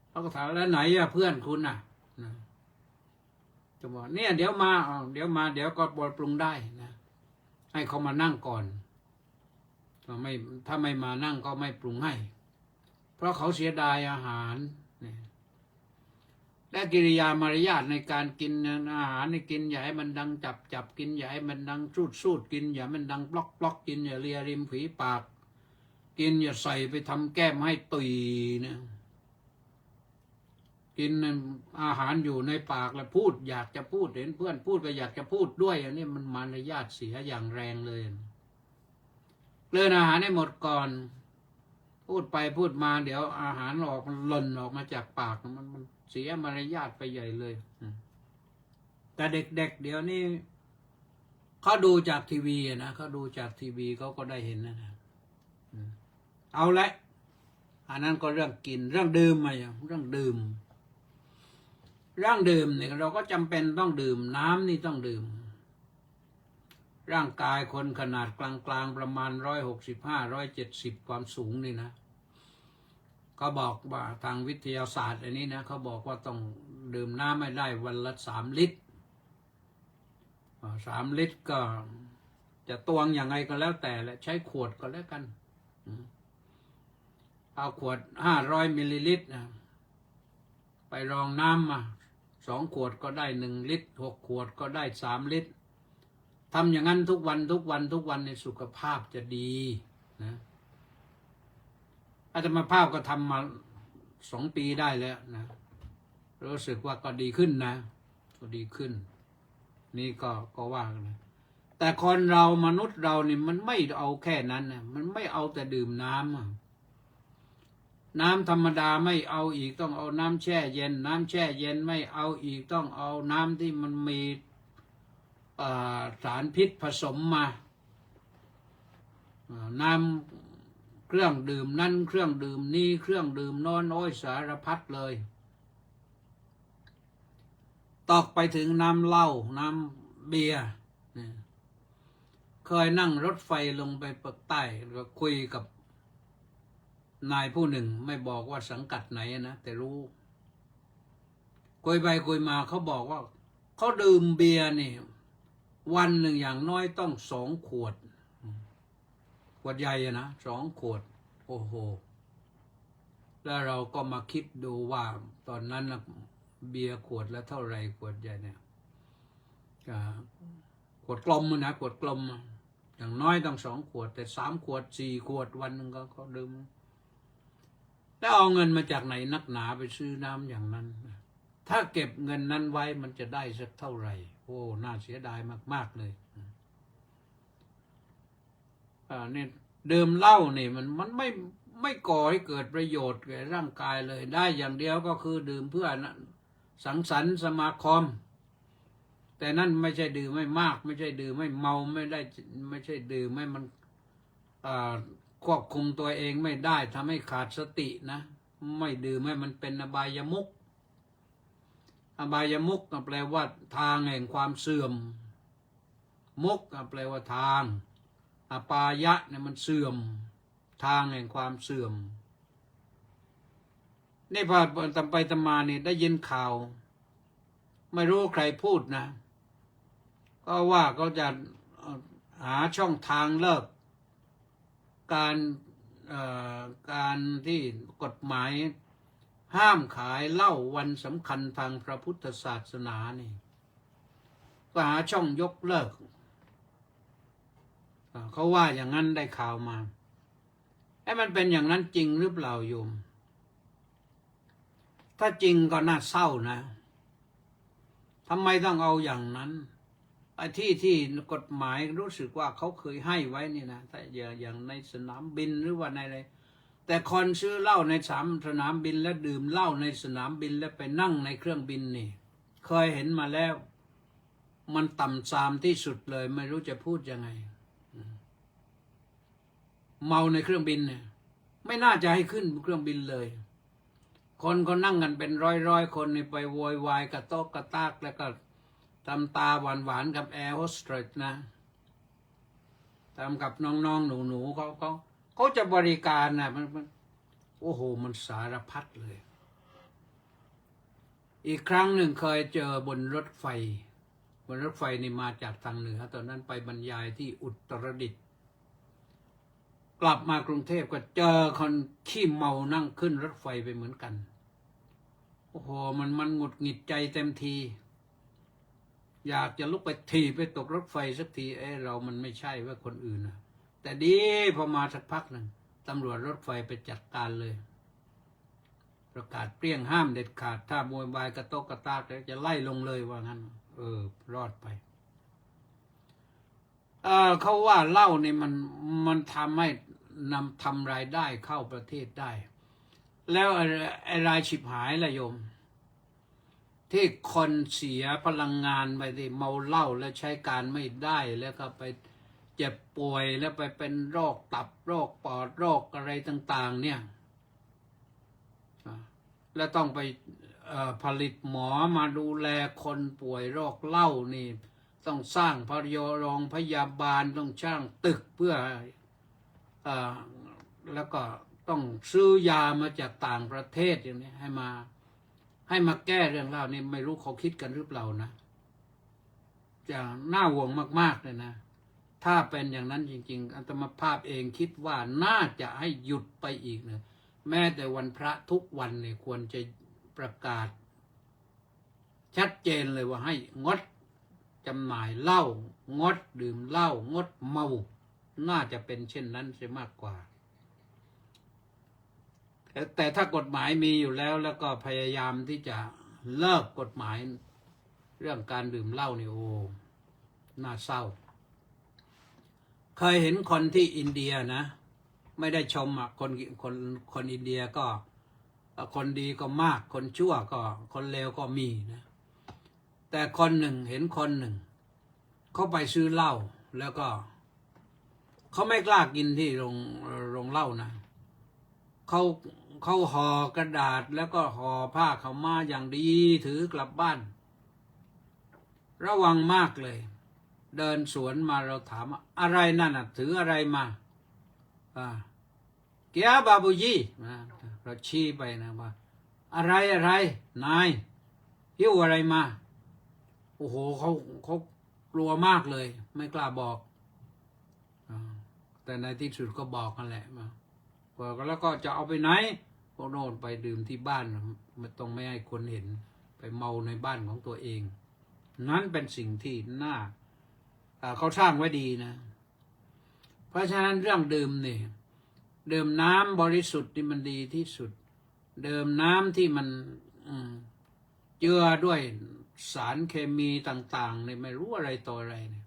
S3: เขาก็ถามแล้วไหนเพื่อนคุณน่ะจะบอกเนี่ยเดี๋ยวมาเดี๋ยวก็ปรุงได้นะให้เขามานั่งก่อนถ้าไม่มานั่งก็ไม่ปรุงให้เพราะเขาเสียดายอาหารและกิริยามารยาทในการกินอาหารในกินอย่าให้มันดังจับกินอย่าให้มันดังสูดกินอย่ามันดังบล็อกกินอย่าเลียริมฝีปากกินอย่าใส่ไปทำแก้มให้ตุยนะกินอาหารอยู่ในปากแล้วพูดอยากจะพูดเห็นเพื่อนพูดไปอยากจะพูดด้วยอันนี้มันมารยาทเสียอย่างแรงเลยเลื่อนอาหารให้หมดก่อนพูดไปพูดมาเดี๋ยวอาหารออกมันหล่นออกมาจากปากมันเสียมารยาทไปใหญ่เลยแต่เด็กๆเดี๋ยวนี้เขาดูจากทีวีนะเขาดูจากทีวีเขาก็ได้เห็นนะเอาละอันนั้นก็เรื่องกินเรื่องดื่มมาอย่างเรื่องดื่มเนี่ยเราก็จำเป็นต้องดื่มน้ำนี่ต้องดื่มร่างกายคนขนาดกลางๆประมาณ165-170ความสูงนี่นะเขาบอกว่าทางวิทยาศาสตร์อันนี้นะเขาบอกว่าต้องดื่มน้ำไม่ได้วันละ3 ลิตร3 ลิตรก็จะตวงอย่างไรก็แล้วแต่และใช้ขวดก็แล้วกันเอาขวด500 มิลลิลิตรนะไปรองน้ำมา2 ขวดก็ได้1 ลิตร6 ขวดก็ได้3 ลิตรทำอย่างนั้นทุกวันในสุขภาพจะดีนะอาตมาภาพก็ทำมา2 ปีได้แล้วนะรู้สึกว่าก็ดีขึ้นนะก็ดีขึ้นนี่ก็ว่ากันนะแต่คนเรามนุษย์เรานี่มันไม่เอาแค่นั้นนะมันไม่เอาแต่ดื่มน้ำธรรมดาไม่เอาอีกต้องเอาน้ำแช่เย็นน้ำแช่เย็นไม่เอาอีกต้องเอาน้ำที่มันมีสารพิษผสมมาน้ำเครื่องดื่มนั่นเครื่องดื่มนี่เครื่องดื่มโน้นโอ้ยสารพัดเลยตอกไปถึงน้ำเหล้าน้ำเบียร์เคยนั่งรถไฟลงไปปากใต้ก็คุยกับนายผู้หนึ่งไม่บอกว่าสังกัดไหนนะแต่รู้คุยไปคุยมาเขาบอกว่าเขาดื่มเบียร์นี่วันหนึ่งอย่างน้อยต้อง2 ขวดใหญ่นะ2 ขวดโอ้โหแล้วเราก็มาคิดดูว่าตอนนั้นนะเบียร์ขวดละเท่าไหร่ขวดใหญ่เนี่ยขวดกลมนะขวดกลมอย่างน้อยต้อง2 ขวดแต่3 ขวด4 ขวดวันหนึ่งก็ดื่มแล้วเอาเงินมาจากไหนนักหนาไปซื้อน้ำอย่างนั้นถ้าเก็บเงินนั้นไว้มันจะได้สักเท่าไหร่โ น่าเสียดายมากๆเลยเนี่ยดื่มเหล้านี่มันไม่ก่อให้เกิดประโยชน์แก่ร่างกายเลยได้อย่างเดียวก็คือดื่มเพื่อสังสรรค์สมาคมแต่นั่นไม่ใช่ดื่มไม่มากไม่ใช่ดื่มไม่เมาไม่ใช่ดื่มไม่มันควบคุมตัวเองไม่ได้ทำให้ขาดสตินะไม่ดื่มให้มันเป็นอบายมุขอบายมุขแปลว่าทางแห่งความเสื่อมมุขแปลว่าทางอปายะเนี่ยมันเสื่อมทางแห่งความเสื่อมนี่พอตำไปตำมานี่ได้ยินข่าวไม่รู้ใครพูดนะก็ว่าเขาจะหาช่องทางเลิกการที่กฎหมายห้ามขายเหล้าวันสำคัญทางพระพุทธศาสนานี่ก็หาช่องยกเลิกเขาว่าอย่างนั้นได้ข่าวมามันเป็นอย่างนั้นจริงหรือเปล่าโยมถ้าจริงก็น่าเศร้านะทำไมต้องเอาอย่างนั้นไอ้ที่กฎหมายรู้สึกว่าเขาเคยให้ไว้นี่นะแต่อย่างในสนามบินหรือว่าในอะไรแต่คนซื้อเหล้าในสนามบินและดื่มเหล้าในสนามบินแล้วไปนั่งในเครื่องบินนี่เคยเห็นมาแล้วมันต่ำทรามที่สุดเลยไม่รู้จะพูดยังไงเมาในเครื่องบินเนี่ยไม่น่าจะให้ขึ้นเครื่องบินเลยคนเขานั่งกันเป็นร้อยคนนี่ไปโวยวายกระโตกกระตากแล้วก็ทำตาหวานๆกับแอร์โฮสเตสนะทำกับน้องๆหนูๆเขาจะบริการนะมันโอ้โหมันสารพัดเลยอีกครั้งหนึ่งเคยเจอบนรถไฟนี่มาจากทางเหนือตอนนั้นไปบรรยายที่อุตรดิตถ์กลับมากรุงเทพก็เจอคนขี้เมานั่งขึ้นรถไฟไปเหมือนกันโอ้โหมันหงุดหงิดใจเต็มทีอยากจะลุกไปถีบไปตกรถไฟสักทีเรามันไม่ใช่ว่าคนอื่นนะแต่ดีพอมาสักพักหนึ่งตำรวจรถไฟไปจัดการเลยประกาศเปรี้ยงห้ามเด็ดขาดถ้าโวยวายกระโตกกระตากจะไล่ลงเลยว่างั้นรอดไปเขาว่าเหล้านี่มันทำให้ทำรายได้เข้าประเทศได้แล้วไอ้รายฉิบหายละโยมที่คนเสียพลังงานไปที่เมาเหล้าแล้วใช้การไม่ได้แล้วก็ไปเจ็บป่วยแล้วไปเป็นโรคตับโรคปอดโรคอะไรต่างๆเนี่ยแล้วต้องไปผลิตหมอมาดูแลคนป่วยโรคเหล้านี่ต้องสร้างโรงพยาบาลต้องสร้างตึกเพื่อแล้วก็ต้องซื้อยามาจากต่างประเทศอย่างนี้ให้มาแก้เรื่องเหล้านี่ไม่รู้เขาคิดกันหรือเปล่านะจะน่าห่วงมากๆเลยนะถ้าเป็นอย่างนั้นจริงๆอาตมาภาพเองคิดว่าน่าจะให้หยุดไปอีกนะแม้แต่วันพระทุกวันเนี่ยควรจะประกาศชัดเจนเลยว่าให้งดจำหน่ายเหล้างดดื่มเหล้างดเมาน่าจะเป็นเช่นนั้นเสียมากกว่าแต่ถ้ากฎหมายมีอยู่แล้วก็พยายามที่จะเลิกกฎหมายเรื่องการดื่มเหล้านี่โอ้น่าเศร้าเคยเห็นคนที่อินเดียนะไม่ได้ชมคนอินเดียก็คนดีก็มากคนชั่วก็คนเลวก็มีนะแต่เห็นคนหนึ่งเขาไปซื้อเหล้าแล้วก็เขาไม่กล้ากินที่โรงเหล้านะเขาห่อกระดาษแล้วก็ห่อผ้าขาวม้าอย่างดีถือกลับบ้านระวังมากเลยเดินสวนมาเราถามอะไรนั่นน่ะถืออะไรมาเกียบาบูยีเราชี้ไปนะว่าอะไรนายหิ้วอะไรมาโอ้โหเขากลัวมากเลยไม่กล้าบอกแต่ในที่สุดก็บอกกันแหละมาแล้วก็จะเอาไปไหนก็โน่นไปดื่มที่บ้านไม่ต้องไม่ให้คนเห็นไปเมาในบ้านของตัวเองนั้นเป็นสิ่งที่น่าเขาสร้างไว้ดีนะเพราะฉะนั้นเรื่องดื่มนี่ดื่มน้ำบริสุทธิ์นี่มันดีที่สุดดื่มน้ำที่มันเจือด้วย สารเคมีต่างๆเนี่ยไม่รู้อะไรต่ออะไรเนี่ย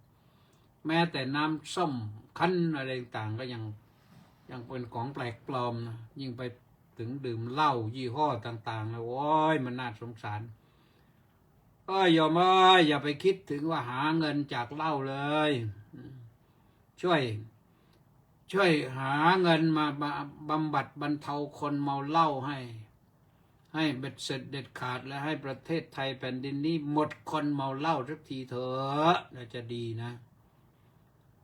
S3: แม้แต่น้ำส้มคั้นอะไรต่างก็ยังเป็นของแปลกปลอมนะยิ่งไปถึงดื่มเหล้ายี่ห้อต่างๆแล้วโอ้ยมันน่าสงสารโยมอย่าไปคิดถึงว่าหาเงินจากเหล้าเลยช่วยหาเงินมาบำบัดบรรเทาคนเมาเหล้าให้เบ็ดเสร็จเด็ดขาดและให้ประเทศไทยแผ่นดินนี้หมดคนเมาเหล้าสักทีเถอะน่าจะดีนะ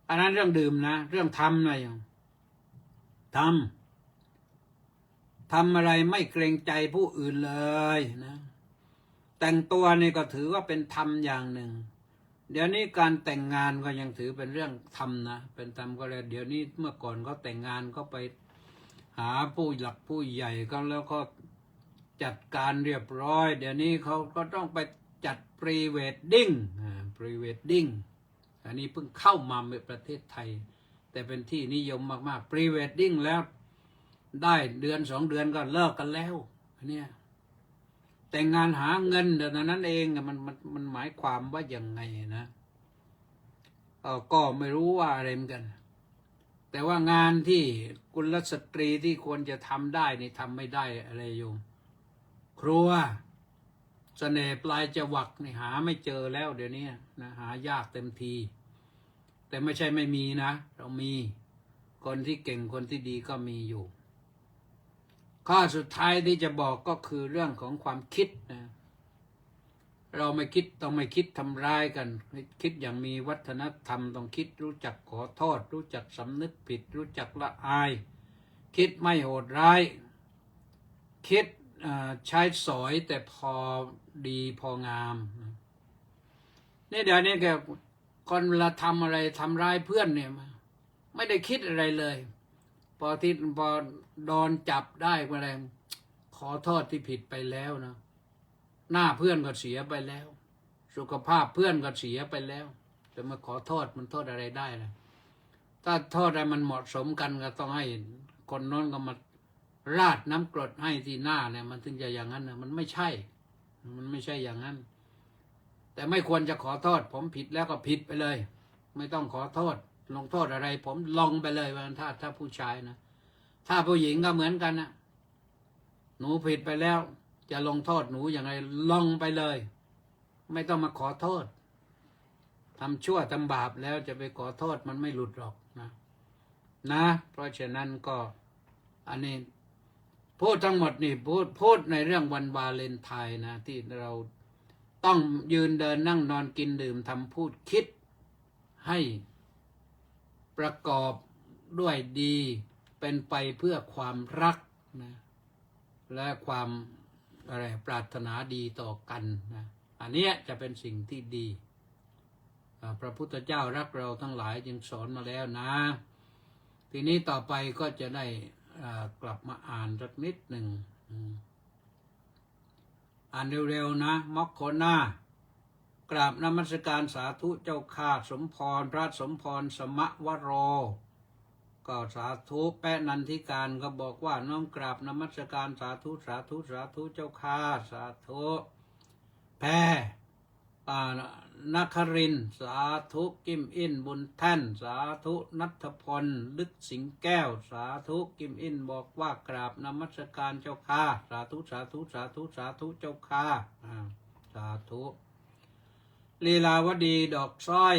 S3: อันนั้นเรื่องดื่มนะเรื่องทำนะอย่างทำอะไรไม่เกรงใจผู้อื่นเลยนะแต่งตัวนี่ก็ถือว่าเป็นธรรมอย่างหนึ่งเดี๋ยวนี้การแต่งงานก็ยังถือเป็นเรื่องธรรมนะเป็นธรรมก็แล้วเดี๋ยวนี้เมื่อก่อนเขาแต่งงานก็ไปหาผู้หลักผู้ใหญ่ก็แล้วก็จัดการเรียบร้อยเดี๋ยวนี้เขาก็ต้องไปจัดพรีเวดดิ้งอันนี้เพิ่งเข้ามาในประเทศไทยแต่เป็นที่นิยมมากๆพรีเวดดิ้งแล้วได้เดือน2 เดือนก็เลิกกันแล้วเนี่ยแต่งงานหาเงินเดี๋ยวนั้นเองมันหมายความว่ายังไงนะก็ไม่รู้ว่าอะไรเหมือนกันแต่ว่างานที่กุลสตรีที่ควรจะทำได้นี่ทำไม่ได้อะไรโยมครัวเสน่ห์ปลายจวักนี่หาไม่เจอแล้วเดี๋ยวนี้นะหายากเต็มทีแต่ไม่ใช่ไม่มีนะเรามีคนที่เก่งคนที่ดีก็มีอยู่ข้อสุดท้ายที่จะบอกก็คือเรื่องของความคิดนะเราต้องไม่คิดทำร้ายกันคิดอย่างมีวัฒนธรรมต้องคิดรู้จักขอโทษรู้จักสำนึกผิดรู้จักละอายคิดไม่โหดร้ายคิดใช้สอยแต่พอดีพองามนี่เดี๋ยวนี้แกคนเวลาทำอะไรทำร้ายเพื่อนเนี่ยไม่ได้คิดอะไรเลยพอโดนจับได้อะไรขอโทษที่ผิดไปแล้วนะหน้าเพื่อนก็เสียไปแล้วสุขภาพเพื่อนก็เสียไปแล้วแต่มาขอโทษมันโทษอะไรได้ล่ะถ้าโทษอะไรมันเหมาะสมกันก็ต้องให้คนโน้นก็มาราดน้ำกรดให้ที่หน้าเนี่ยมันถึงจะอย่างนั้นนะมันไม่ใช่อย่างนั้นแต่ไม่ควรจะขอโทษผมผิดแล้วก็ผิดไปเลยไม่ต้องขอโทษลงโทษอะไรผมลงไปเลยว่าถ้าผู้ชายนะถ้าผู้หญิงก็เหมือนกันนะหนูผิดไปแล้วจะลงโทษหนูอย่างไรลงไปเลยไม่ต้องมาขอโทษทำชั่วทำบาปแล้วจะไปขอโทษมันไม่หลุดหรอกนะเพราะฉะนั้นก็อันนี้พูดทั้งหมดนี่พูดในเรื่องวันวาเลนไทน์นะที่เราต้องยืนเดินนั่งนอนกินดื่มทำพูดคิดให้ประกอบด้วยดีเป็นไปเพื่อความรักนะและความปรารถนาดีต่อกันนะอันนี้จะเป็นสิ่งที่ดีพระพุทธเจ้ารักเราทั้งหลายจึงสอนมาแล้วนะทีนี้ต่อไปก็จะได้กลับมาอ่านสักนิดหนึ่งอ่านเร็วๆนะมอกโคนากราบนมัสการสาธุเจ้าข้าสมพรพระสมพรสมะวโรก็สาธุแปะนันทิการก็บอกว่าน้อมกราบนมัสการสาธุเจ้าข้าสาธุแพรนัครินสาธุกิมอินบุญแท่นสาธุนัทพลลึกสิงแก้วสาธุกิมอินบอกว่ากราบนมัสการเจ้าข้าสาธุเจ้าข้าสาธุลีลาวดีดอกสร้อย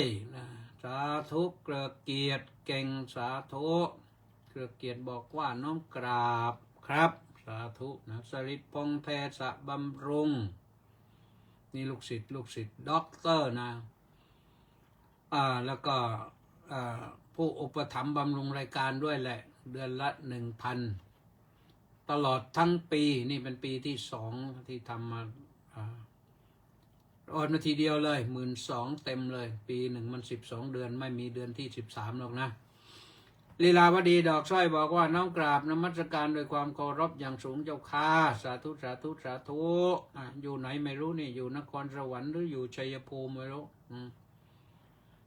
S3: สาธุเกลือเกียรติเก่งสาธุเกลือเกียรติบอกว่าน้อมกราบครับสาธุนะสริตพงษ์เทศบำรุงนี่ลูกศิษย์ด็อกเตอร์นะแล้วก็ผู้อุปถัมภ์บำรุงรายการด้วยแหละเดือนละ 1,000 ตลอดทั้งปีนี่เป็นปีที่2ที่ทำมาโอนมาทีเดียวเลย 12,000 เต็มเลยปีหนึ่งมัน12 เดือนไม่มีเดือนที่13หรอกนะลีลาวดีดอกสร้อยบอกว่าน้อมกราบนมัสการโดยความเคารพอย่างสูงเจ้าข้าสาธุอยู่ไหนไม่รู้นี่อยู่นครสวรรค์หรืออยู่ชัยภูมิไม่รู้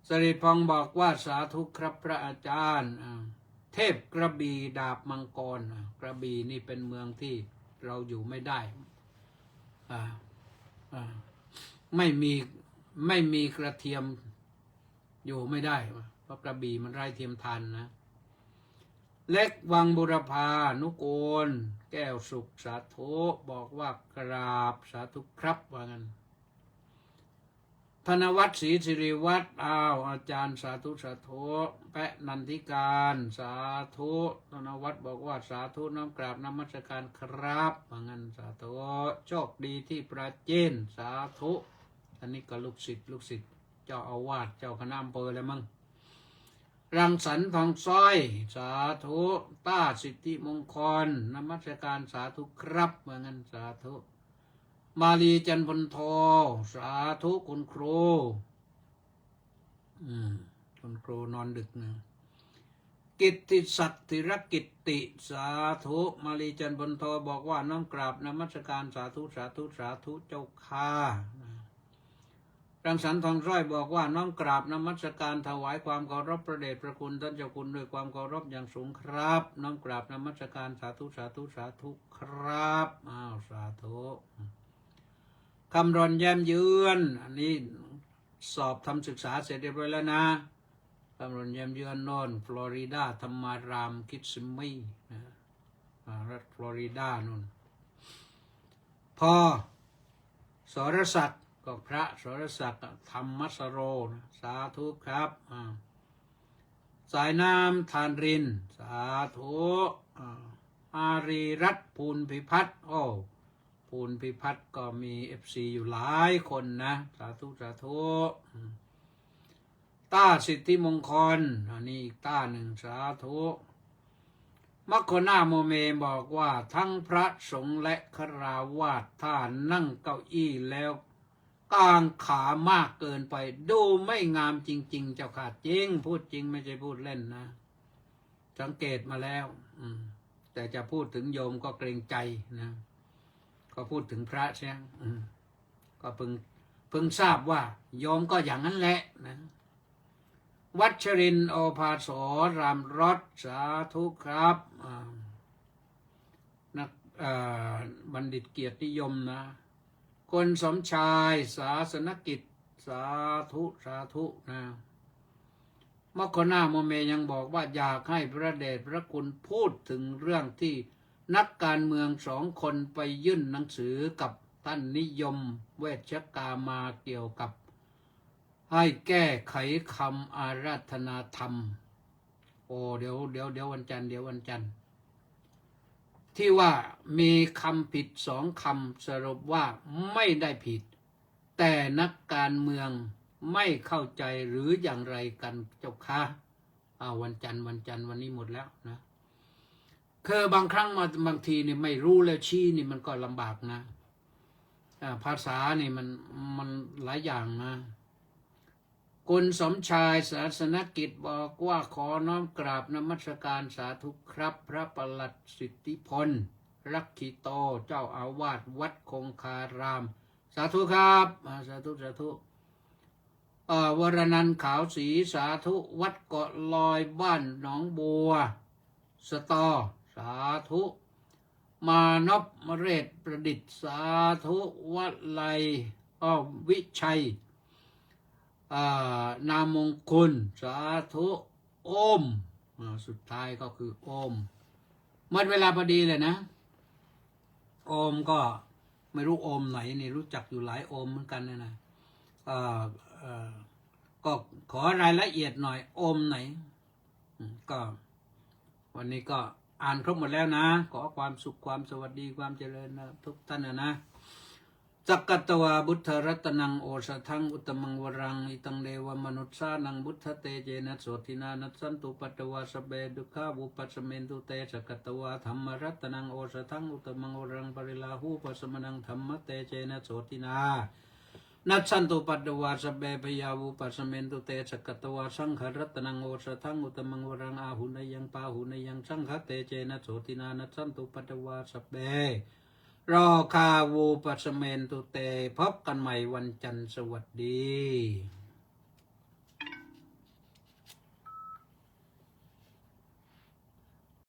S3: สริตพงษ์บอกว่าสาธุครับพระอาจารย์เทพกระบี่ดาบมังกรกระบี่นี่เป็นเมืองที่เราอยู่ไม่ได้ ไม่มีกระเทียมอยู่ไม่ได้เพราะกระบี่มันไร้เทียมทานนะเล็กวังบุรพานุโกลแก้วสุขสาธุบอกว่ากราบสาธุครับว่างั้นธนวัฒน์ศรีสิริวัฒน์อาจารย์สาธุสาธุแปะนันทิการสาธุธนวัฒน์บอกว่าสาธุน้อมกราบนมัสการครับว่างั้นสาธุโชคดีที่ประจีนสาธุอันนี้ก็ลูกศิษย์เจ้าอาวาสเจ้าคณะอำเภอแล้วมั้งรังสรรค์ทองซ้อยสาธุต้าสิทธิมงคลนมัสการสาธุครับว่างั้นสาธุมาลีจันทร์พลโทสาธุคุณครูคุณครูนอนดึกนะกิตติศักดิ์ธิรกิตติสาธุมาลีจันทร์พลโทบอกว่าน้อมกราบนมัสการสาธุเจ้าค่ะรังสรรค์ทองร้อยบอกว่าน้อมกราบนมัสการถวายความเคารพพระเดชพระคุณท่านเจ้าคุณด้วยความเคารพอย่างสูงครับน้อมกราบนมัสการสาธุครับสาธุคำรณแย้มยืนอันนี้สอบทำศึกษาเสร็จเรียบร้อยแล้วนะคำรณแย้มยืนโน่นฟลอริดาธรรมารามคิดซิมี่รัฐฟลอริดาโน่นพอสรศักดิ์ก็พระสรศักดิ์ธรรมสโรสาธุครับสายน้ำทานรินสาธุอารีรัตน์ภูลพิพัฒน์ภูลพิพัฒน์ก็มี FC อยู่หลายคนนะสาธุต้าสิทธิมงคลอันนี้อีกต้าหนึ่งสาธุมัคคณาโมเมบอกว่าทั้งพระสงฆ์และคฤหัสถ์ถ้านั่งเก้าอี้แล้วกางขามากเกินไปดูไม่งามจริงๆเจ้าค่ะจริงพูดจริงไม่ใช่พูดเล่นนะสังเกตมาแล้วแต่จะพูดถึงโยมก็เกรงใจนะก็พูดถึงพระใช่ไหมก็เพิ่งทราบว่าโยมก็อย่างนั้นแหละนะวัชรินทร์โอภาโสรามรสสาธุครับนักบัณฑิตเกียรตินิยมนะคนสมชายศาสนกิจสาธุนะมัคคณาโมเมยังบอกว่าอยากให้พระเดชพระคุณพูดถึงเรื่องที่นักการเมือง2 คนไปยื่นหนังสือกับท่านนิยมเวชกามาเกี่ยวกับให้แก้ไขคำอาราธนาธรรมเดี๋ยววันจันทร์ที่ว่ามีคำผิด2 คำสรุปว่าไม่ได้ผิดแต่นักการเมืองไม่เข้าใจหรืออย่างไรกันเจ้าค่ะวันจันทร์วันนี้หมดแล้วนะคือบางครั้งบางทีนี่ไม่รู้แล้วชี้นี่มันก็ลำบากนะภาษานี่มันหลายอย่างนะคุณสมชายศาสนกิจบอกว่าขอน้อมกราบนมัสการสาธุครับพระปลัดสิทธิพลรักขิโตเจ้าอาวาสวัดคงคารามสาธุครับสาธุวรนันท์ขาวศรีสาธุวัดเกาะลอยบ้านหนองบัวสตอสาธุมานพมเรศประดิษฐ์สาธุวัดไลวิชัยนามงคลสาธุโอมสุดท้ายก็คือโอมหมดเวลาพอดีเลยนะโอมก็ไม่รู้โอมไหนนี่รู้จักอยู่หลายโอมเหมือนกันนะก็ขอรายละเอียดหน่อยโอมไหนก็วันนี้ก็อ่านครบหมดแล้วนะขอความสุขความสวัสดีความเจริญนะทุกท่านนะจักกัตวาบุตรรัตนังโอสทังอุตมังวรังอิตังเดวมนุษสานังบุตรเตเจนะโสตินานัสสันตุปัตตวาสเบดุขาบุปัสเมนตุเตจักกัตวาธรรมรัตนังโอสทังอุตมังวรังปริลาหูปัสมนังธรรมเตเจนะโสตินานัสสันตุปัตตวาสเบพยาวุปัสเมนตุเตจักกัตวาสังขรัตนังโอสทังอุตมังวรังอาหุนยังปาหุนยังสังขเตเจนะโสตินานัสสันตุปัตตวาสเบรอคาวูปัสเมนตุเตพบกันใหม่วันจันทร์สวัสดี